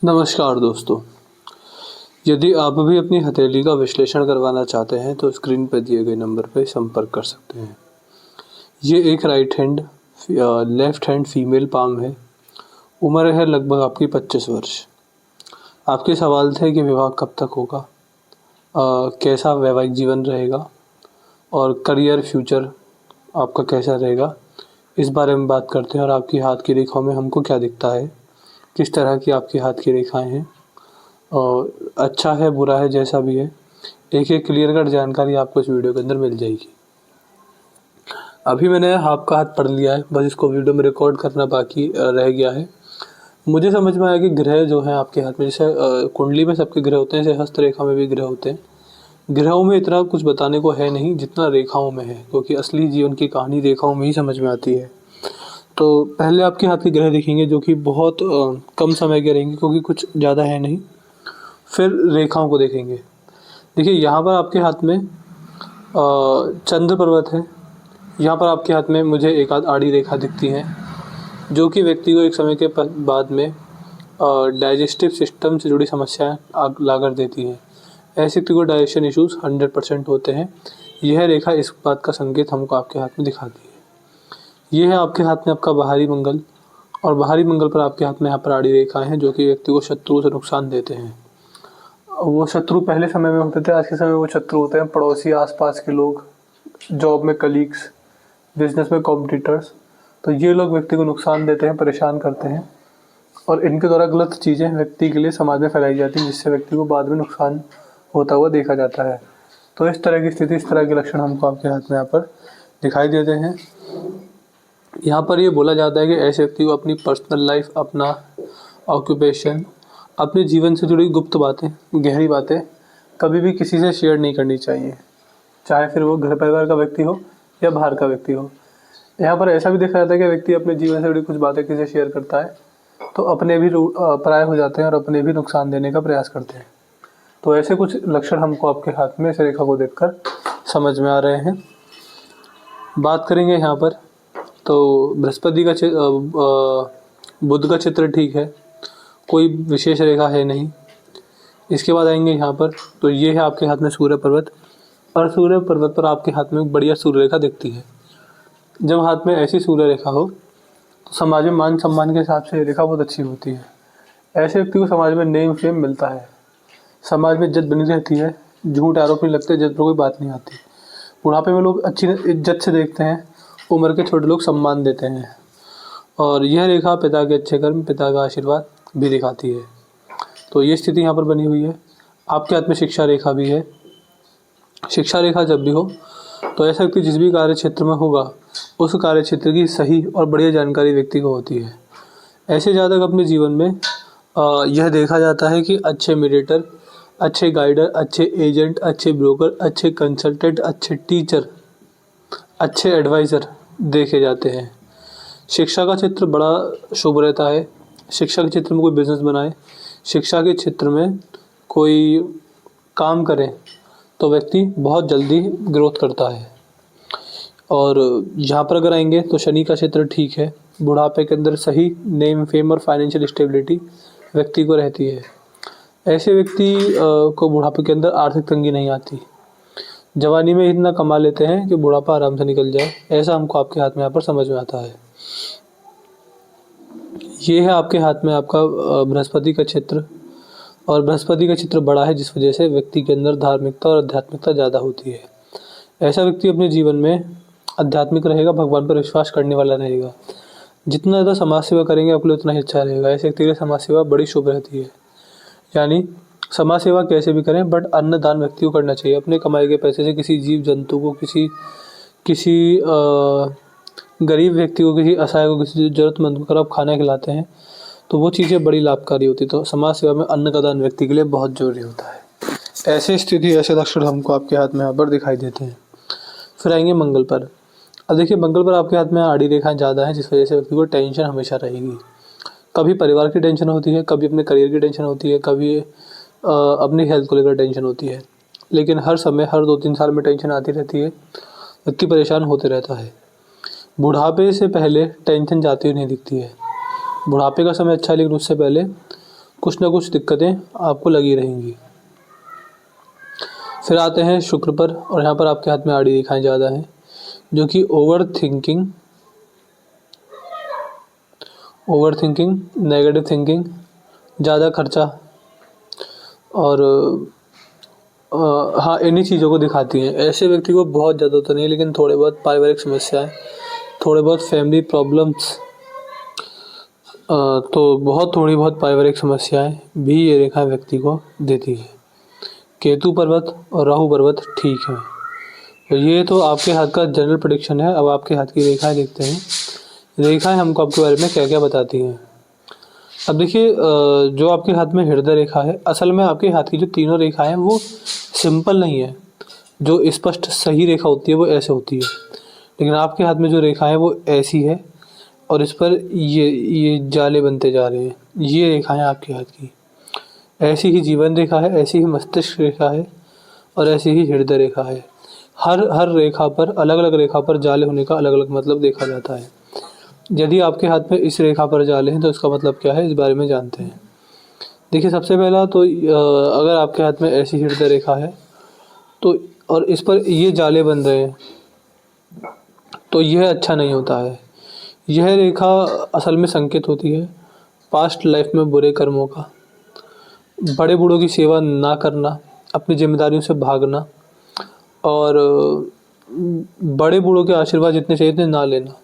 नमस्कार दोस्तों। यदि आप भी अपनी हथेली का विश्लेषण करवाना चाहते हैं तो स्क्रीन पर दिए गए नंबर पर संपर्क कर सकते हैं। ये एक लेफ्ट हैंड फीमेल पाम है। उम्र है लगभग आपकी 25 वर्ष। आपके सवाल थे कि विवाह कब तक होगा, कैसा वैवाहिक जीवन रहेगा और करियर फ्यूचर आपका कैसा रहेगा, इस बारे में बात करते हैं। और आपकी हाथ की रेखाओं में हमको क्या दिखता है, किस तरह की आपकी हाथ की रेखाएं हैं और अच्छा है बुरा है जैसा भी है, एक एक क्लियर कट जानकारी आपको इस वीडियो के अंदर मिल जाएगी। अभी मैंने आपका हाथ पढ़ लिया है, बस इसको वीडियो में रिकॉर्ड करना बाकी रह गया है। मुझे समझ में आया कि ग्रह जो हैं आपके हाथ में, जैसे कुंडली में सबके ग्रह होते हैं, जैसे हस्तरेखा में भी ग्रह होते हैं। ग्रहों में इतना कुछ बताने को है नहीं जितना रेखाओं में है, क्योंकि असली जीवन की कहानी रेखाओं में ही समझ में आती है। तो पहले आपके हाथ के ग्रह दिखेंगे जो कि बहुत कम समय के रहेंगे, क्योंकि कुछ ज़्यादा है नहीं। फिर रेखाओं को देखेंगे। देखिए यहाँ पर आपके हाथ में चंद्र पर्वत है। यहाँ पर आपके हाथ में मुझे एक आध आड़ी रेखा दिखती है, जो कि व्यक्ति को एक समय के बाद में डाइजेस्टिव सिस्टम से जुड़ी समस्याएं ला कर देती हैं। ऐसे व्यक्ति को डाइजेशन इश्यूज 100% होते हैं। यह रेखा इस बात का संकेत हमको आपके हाथ में दिखाती है। ये है आपके हाथ में आपका बाहरी मंगल, और बाहरी मंगल पर आपके हाथ में यहाँ पर आड़ी रेखाएं हैं, जो कि व्यक्ति को शत्रु से नुकसान देते हैं। वो शत्रु पहले समय में होते थे, आज के समय में वो शत्रु होते हैं पड़ोसी, आसपास के लोग, जॉब में कलीग्स, बिजनेस में कॉम्पिटिटर्स। तो ये लोग व्यक्ति को नुकसान देते हैं, परेशान करते हैं, और इनके द्वारा गलत चीज़ें व्यक्ति के लिए समाज में फैलाई जाती हैं, जिससे व्यक्ति को बाद में नुकसान होता हुआ देखा जाता है। तो इस तरह की स्थिति, इस तरह के लक्षण हमको आपके हाथ में यहाँ पर दिखाई देते हैं। यहाँ पर ये बोला जाता है कि ऐसे व्यक्ति को अपनी पर्सनल लाइफ, अपना ऑक्यूपेशन, अपने जीवन से जुड़ी गुप्त बातें, गहरी बातें कभी भी किसी से शेयर नहीं करनी चाहिए, चाहे फिर वो घर परिवार का व्यक्ति हो या बाहर का व्यक्ति हो। यहाँ पर ऐसा भी देखा जाता है कि व्यक्ति अपने जीवन से जुड़ी कुछ बातें किसी से शेयर करता है तो अपने भी पराये हो जाते हैं और अपने भी नुकसान देने का प्रयास करते हैं। तो ऐसे कुछ लक्षण हमको आपके हाथ में इस रेखा को देखकर समझ में आ रहे हैं। बात करेंगे यहाँ पर तो बृहस्पति का बुध का चित्र ठीक है, कोई विशेष रेखा है नहीं। इसके बाद आएंगे यहाँ पर तो ये है आपके हाथ में सूर्य पर्वत, और सूर्य पर्वत पर आपके हाथ में एक बढ़िया सूर्य रेखा दिखती है। जब हाथ में ऐसी सूर्य रेखा हो तो समाज में मान सम्मान के हिसाब से ये रेखा बहुत अच्छी होती है। ऐसे व्यक्ति को समाज में नेम फेम मिलता है, समाज में इज्जत बनी रहती है, झूठ आरोप नहीं लगते, इज्जत पर कोई बात नहीं आती। बुढ़ापे में लोग अच्छी इज्जत से देखते हैं, उम्र के छोटे लोग सम्मान देते हैं। और यह रेखा पिता के अच्छे कर्म, पिता का आशीर्वाद भी दिखाती है। तो ये स्थिति यहाँ पर बनी हुई है। आपके हाथ में शिक्षा रेखा भी है। शिक्षा रेखा जब भी हो तो ऐसा व्यक्ति जिस भी कार्य क्षेत्र में होगा, उस कार्य क्षेत्र की सही और बढ़िया जानकारी व्यक्ति को होती है। ऐसे जातक अपने जीवन में यह देखा जाता है कि अच्छे मीडिएटर, अच्छे गाइडर, अच्छे एजेंट, अच्छे ब्रोकर, अच्छे कंसल्टेंट, अच्छे टीचर, अच्छे एडवाइज़र देखे जाते हैं। शिक्षा का क्षेत्र बड़ा शुभ रहता है। शिक्षा के क्षेत्र में कोई बिजनेस बनाए, शिक्षा के क्षेत्र में कोई काम करें तो व्यक्ति बहुत जल्दी ग्रोथ करता है। और यहाँ पर अगर आएंगे तो शनि का क्षेत्र ठीक है। बुढ़ापे के अंदर सही नेम फेम और फाइनेंशियल स्टेबिलिटी व्यक्ति को रहती है। ऐसे व्यक्ति को बुढ़ापे के अंदर आर्थिक तंगी नहीं आती। जवानी में इतना कमा लेते हैं कि बुढ़ापा आराम से निकल जाए, ऐसा हमको आपके हाथ में यहाँ पर समझ में आता है। ये है आपके हाथ में आपका बृहस्पति का क्षेत्र, और बृहस्पति का चित्र बड़ा है, जिस वजह से व्यक्ति के अंदर धार्मिकता और आध्यात्मिकता ज़्यादा होती है। ऐसा व्यक्ति अपने जीवन में आध्यात्मिक रहेगा, भगवान पर विश्वास करने वाला रहेगा। जितना ज़्यादा समाज सेवा करेंगे आपके लिए उतना ही अच्छा रहेगा। ऐसे व्यक्ति के लिए समाज सेवा बड़ी शुभ रहती है। यानी समाज सेवा कैसे भी करें, बट अन्नदान व्यक्ति को करना चाहिए। अपने कमाई के पैसे से किसी जीव जंतु को, किसी गरीब व्यक्ति को, किसी असहाय को, किसी ज़रूरतमंद को अगर आप खाना खिलाते हैं तो वो चीज़ें बड़ी लाभकारी होती। तो समाज सेवा में अन्न का दान व्यक्ति के लिए बहुत ज़रूरी होता है। ऐसे स्थिति, ऐसे लक्षण हमको आपके हाथ में यहाँ पर दिखाई देते हैं। फिर आएंगे मंगल पर। अब देखिए मंगल पर आपके हाथ में आड़ी रेखाएं ज़्यादा हैं, जिस वजह से व्यक्ति को टेंशन हमेशा रहेगी। कभी परिवार की टेंशन होती है, कभी अपने करियर की टेंशन होती है, कभी अपनी हेल्थ को लेकर टेंशन होती है। लेकिन हर समय, हर 2-3 साल में टेंशन आती रहती है, व्यक्ति परेशान होते रहता है। बुढ़ापे से पहले टेंशन जाती हुई नहीं दिखती है। बुढ़ापे का समय अच्छा है, लेकिन उससे पहले कुछ ना कुछ दिक्कतें आपको लगी रहेंगी। फिर आते हैं शुक्र पर, और यहाँ पर आपके हाथ में आड़ी रेखाएं ज़्यादा हैं, जो कि ओवर थिंकिंग, नेगेटिव थिंकिंग, ज़्यादा खर्चा और हाँ, इन्हीं चीज़ों को दिखाती हैं। ऐसे व्यक्ति को बहुत ज़्यादा तो नहीं, लेकिन थोड़े बहुत पारिवारिक समस्याएं, थोड़े बहुत फैमिली प्रॉब्लम्स, तो बहुत थोड़ी बहुत पारिवारिक समस्याएं भी ये रेखा व्यक्ति को देती है। केतु पर्वत और राहु पर्वत ठीक है। तो ये तो आपके हाथ का जनरल प्रेडिक्शन है। अब आपके हाथ की रेखाएं देखते हैं। रेखाएं हमको आपके बारे में क्या क्या बताती हैं। अब देखिए, जो आपके हाथ में हृदय रेखा है, असल में आपके हाथ की जो तीनों रेखाएं हैं वो सिंपल नहीं है। जो स्पष्ट सही रेखा होती है वो ऐसे होती है, लेकिन आपके हाथ में जो रेखा है वो ऐसी है, और इस पर ये जाले बनते जा रहे हैं। ये रेखाएं आपके हाथ की ऐसी ही जीवन रेखा है, ऐसी ही मस्तिष्क रेखा है, और ऐसी ही हृदय रेखा है। हर रेखा पर, अलग अलग रेखा पर जाले होने का अलग अलग मतलब देखा जाता है। यदि आपके हाथ में इस रेखा पर जाले हैं तो इसका मतलब क्या है, इस बारे में जानते हैं। देखिए, सबसे पहला तो अगर आपके हाथ में ऐसी हृदय रेखा है तो, और इस पर ये जाले बन रहे हैं, तो यह अच्छा नहीं होता है। यह रेखा असल में संकेत होती है पास्ट लाइफ में बुरे कर्मों का, बड़े बूढ़ों की सेवा ना करना, अपनी जिम्मेदारियों से भागना, और बड़े बूढ़ों के आशीर्वाद जितने चाहिए इतने ना लेना,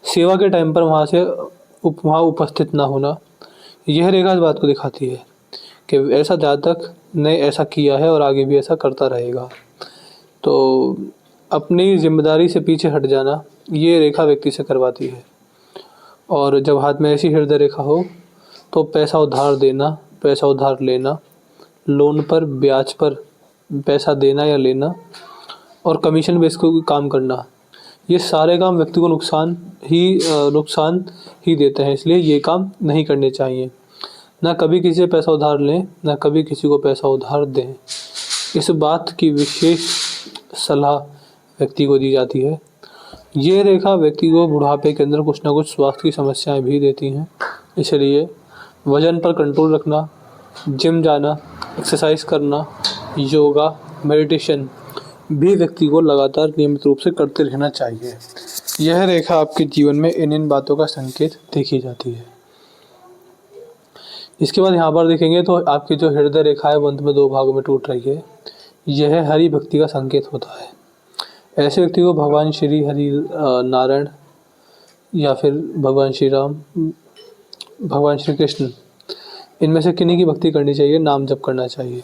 सेवा के टाइम पर वहाँ उपस्थित ना होना। यह रेखा इस बात को दिखाती है कि ऐसा जातक ने ऐसा किया है और आगे भी ऐसा करता रहेगा। तो अपनी जिम्मेदारी से पीछे हट जाना ये रेखा व्यक्ति से करवाती है। और जब हाथ में ऐसी हृदय रेखा हो तो पैसा उधार देना, पैसा उधार लेना, लोन पर, ब्याज पर पैसा देना या लेना, और कमीशन बेस को काम करना, ये सारे काम व्यक्ति को नुकसान ही देते हैं। इसलिए ये काम नहीं करने चाहिए। ना कभी किसी से पैसा उधार लें, ना कभी किसी को पैसा उधार दें। इस बात की विशेष सलाह व्यक्ति को दी जाती है। ये रेखा व्यक्ति को बुढ़ापे के अंदर कुछ ना कुछ स्वास्थ्य की समस्याएं भी देती हैं। इसलिए वज़न पर कंट्रोल रखना, जिम जाना, एक्सरसाइज करना, योगा, मेडिटेशन भी व्यक्ति को लगातार नियमित रूप से करते रहना चाहिए। यह रेखा आपके जीवन में इन बातों का संकेत देखी जाती है। इसके बाद यहाँ पर देखेंगे तो आपकी जो हृदय रेखा है वो अंत में 2 भागों में टूट रही है। यह हरि भक्ति का संकेत होता है। ऐसे व्यक्ति को भगवान श्री हरि नारायण या फिर भगवान श्री राम, भगवान श्री कृष्ण, इनमें से किन्हीं की भक्ति करनी चाहिए, नाम जप करना चाहिए।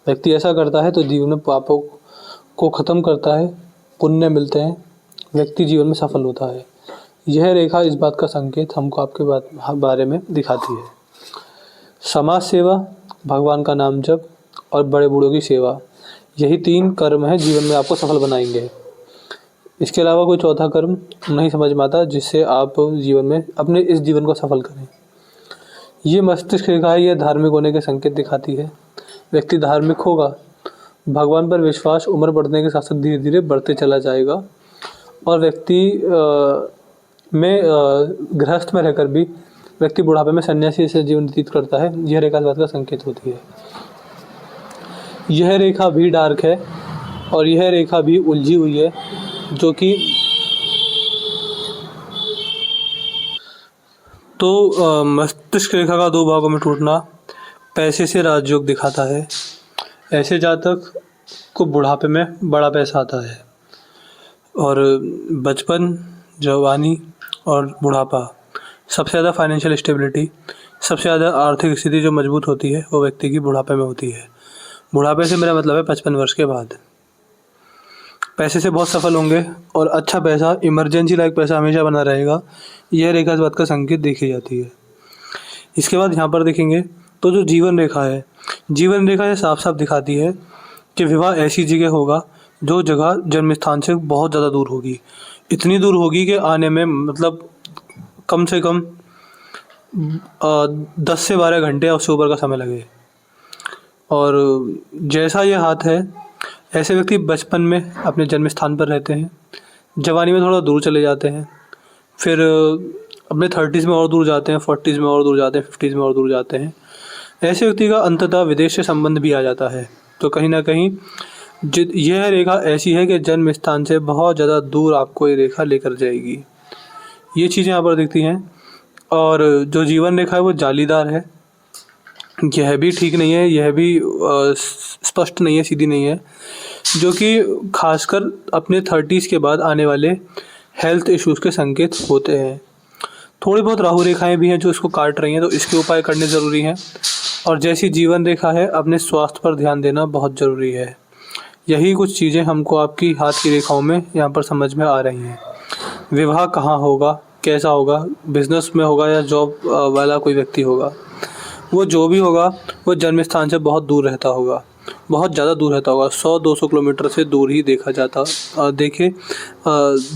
व्यक्ति ऐसा करता है तो जीवन में पापों को ख़त्म करता है, पुण्य मिलते हैं, व्यक्ति जीवन में सफल होता है। यह रेखा इस बात का संकेत हमको आपके बारे में दिखाती है। समाज सेवा, भगवान का नाम जप और बड़े बूढ़ों की सेवा, यही 3 कर्म हैं जीवन में आपको सफल बनाएंगे। इसके अलावा कोई चौथा कर्म नहीं समझ में आता जिससे आप जीवन में अपने इस जीवन को सफल करें। ये मस्तिष्क रेखा है, यह धार्मिक होने के संकेत दिखाती है। व्यक्ति धार्मिक होगा, भगवान पर विश्वास उम्र बढ़ने के साथ साथ धीरे धीरे बढ़ते चला जाएगा, और व्यक्ति गृहस्थ में रहकर भी व्यक्ति बुढ़ापे में सन्यासी से जीवन व्यतीत करता है। यह रेखा इस बात का संकेत होती है। यह रेखा भी डार्क है और यह रेखा भी उलझी हुई है, जो कि मस्तिष्क रेखा का 2 भागों में टूटना पैसे से राजयोग दिखाता है। ऐसे जातक को बुढ़ापे में बड़ा पैसा आता है, और बचपन, जवानी और बुढ़ापा, सबसे ज़्यादा फाइनेंशियल स्टेबिलिटी, सबसे ज़्यादा आर्थिक स्थिति जो मजबूत होती है वो व्यक्ति की बुढ़ापे में होती है। बुढ़ापे से मेरा मतलब है 55 वर्ष के बाद। पैसे से बहुत सफल होंगे और अच्छा पैसा, इमरजेंसी लायक पैसा हमेशा बना रहेगा। यह रेखा इस बात का संकेत देखी जाती है। इसके बाद यहाँ पर देखेंगे तो जो जीवन रेखा है, जीवन रेखा ये साफ साफ दिखाती है कि विवाह ऐसी जगह होगा जो जगह जन्म स्थान से बहुत ज़्यादा दूर होगी। इतनी दूर होगी कि आने में मतलब कम से कम 10 से 12 घंटे या उससे ऊपर का समय लगे। और जैसा ये हाथ है, ऐसे व्यक्ति बचपन में अपने जन्म स्थान पर रहते हैं, जवानी में थोड़ा दूर चले जाते हैं, फिर अपने 30s में और दूर जाते हैं, 40s में और दूर जाते हैं, 50s में और दूर जाते हैं, ऐसे व्यक्ति का अंततः विदेश से संबंध भी आ जाता है। तो कहीं ना कहीं यह रेखा ऐसी है कि जन्म स्थान से बहुत ज़्यादा दूर आपको ये रेखा लेकर जाएगी। ये चीज़ें यहाँ पर दिखती हैं। और जो जीवन रेखा है वो जालीदार है, यह भी ठीक नहीं है, यह भी स्पष्ट नहीं है, सीधी नहीं है, जो कि खासकर अपने 30s के बाद आने वाले हेल्थ इश्यूज़ के संकेत होते हैं। थोड़ी बहुत राहु रेखाएं भी हैं जो इसको काट रही हैं, तो इसके उपाय करने ज़रूरी हैं। और जैसी जीवन रेखा है, अपने स्वास्थ्य पर ध्यान देना बहुत ज़रूरी है। यही कुछ चीज़ें हमको आपकी हाथ की रेखाओं में यहाँ पर समझ में आ रही हैं। विवाह कहाँ होगा, कैसा होगा, बिजनेस में होगा या जॉब वाला कोई व्यक्ति होगा, वो जो भी होगा वो जन्म स्थान से बहुत दूर रहता होगा, बहुत ज़्यादा दूर रहता होगा। 100-200 किलोमीटर से दूर ही देखा जाता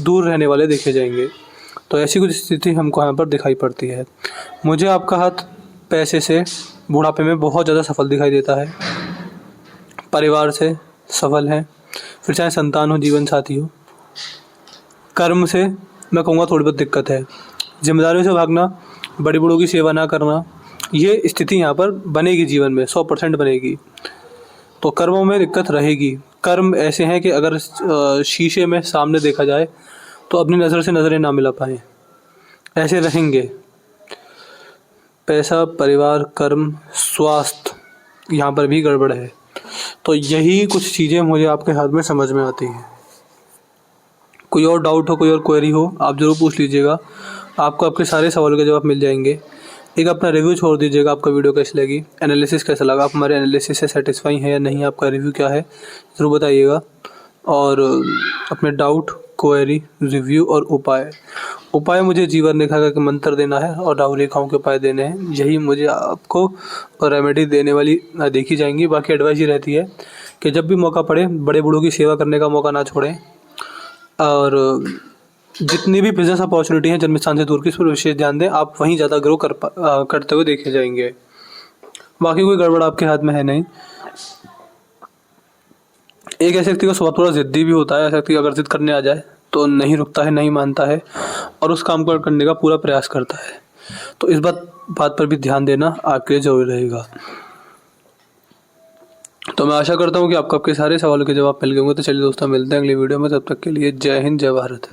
दूर रहने वाले देखे जाएंगे। तो ऐसी कुछ स्थिति हमको यहाँ पर दिखाई पड़ती है। मुझे आपका हाथ पैसे से बुढ़ापे में बहुत ज़्यादा सफल दिखाई देता है, परिवार से सफल है, फिर चाहे संतान हो, जीवन साथी हो। कर्म से मैं कहूँगा थोड़ी बहुत दिक्कत है, जिम्मेदारियों से भागना, बड़े बूढ़ों की सेवा ना करना, ये स्थिति यहाँ पर बनेगी जीवन में, 100% बनेगी। तो कर्मों में दिक्कत रहेगी। कर्म ऐसे हैं कि अगर शीशे में सामने देखा जाए तो अपनी नज़र से नज़रें ना मिला पाएँ, ऐसे रहेंगे। पैसा, परिवार, कर्म, स्वास्थ्य, यहाँ पर भी गड़बड़ है। तो यही कुछ चीज़ें मुझे आपके हाथ में समझ में आती हैं। कोई और डाउट हो, कोई और क्वेरी हो, आप ज़रूर पूछ लीजिएगा, आपको आपके सारे सवालों के जवाब मिल जाएंगे। एक अपना रिव्यू छोड़ दीजिएगा, आपका वीडियो कैसी लगी, एनालिसिस कैसा लगा, आप हमारे एनालिसिस से सेटिस्फाई हैं या नहीं, आपका रिव्यू क्या है, ज़रूर बताइएगा। और अपने डाउट, क्वेरी, रिव्यू और उपाय मुझे जीवन रेखा का मंत्र देना है और राहु रेखाओं के उपाय देने हैं। यही मुझे आपको रेमेडी देने वाली देखी जाएंगी। बाकी एडवाइस ये रहती है कि जब भी मौका पड़े बड़े बूढ़ों की सेवा करने का मौका ना छोड़ें। और जितनी भी बिजनेस अपॉर्चुनिटी है जन्म स्थान से दूर की, इस पर विशेष ध्यान दें, आप वहीं ज़्यादा ग्रो करते हुए देखे जाएंगे। बाकी कोई गड़बड़ आपके हाथ में है नहीं। एक ऐसे व्यक्ति का स्वभाव थोड़ा ज़िद्दी भी होता है। ऐसा व्यक्ति अगर जिद करने आ जाए तो नहीं रुकता है, नहीं मानता है और उस काम को करने का पूरा प्रयास करता है। तो इस बात पर भी ध्यान देना आपके लिए जरूरी रहेगा। तो मैं आशा करता हूँ कि आपको आपके सारे सवालों के जवाब मिल गए होंगे। तो चलिए दोस्तों, मिलते हैं अगली वीडियो में। तब तक के लिए जय हिंद, जय भारत।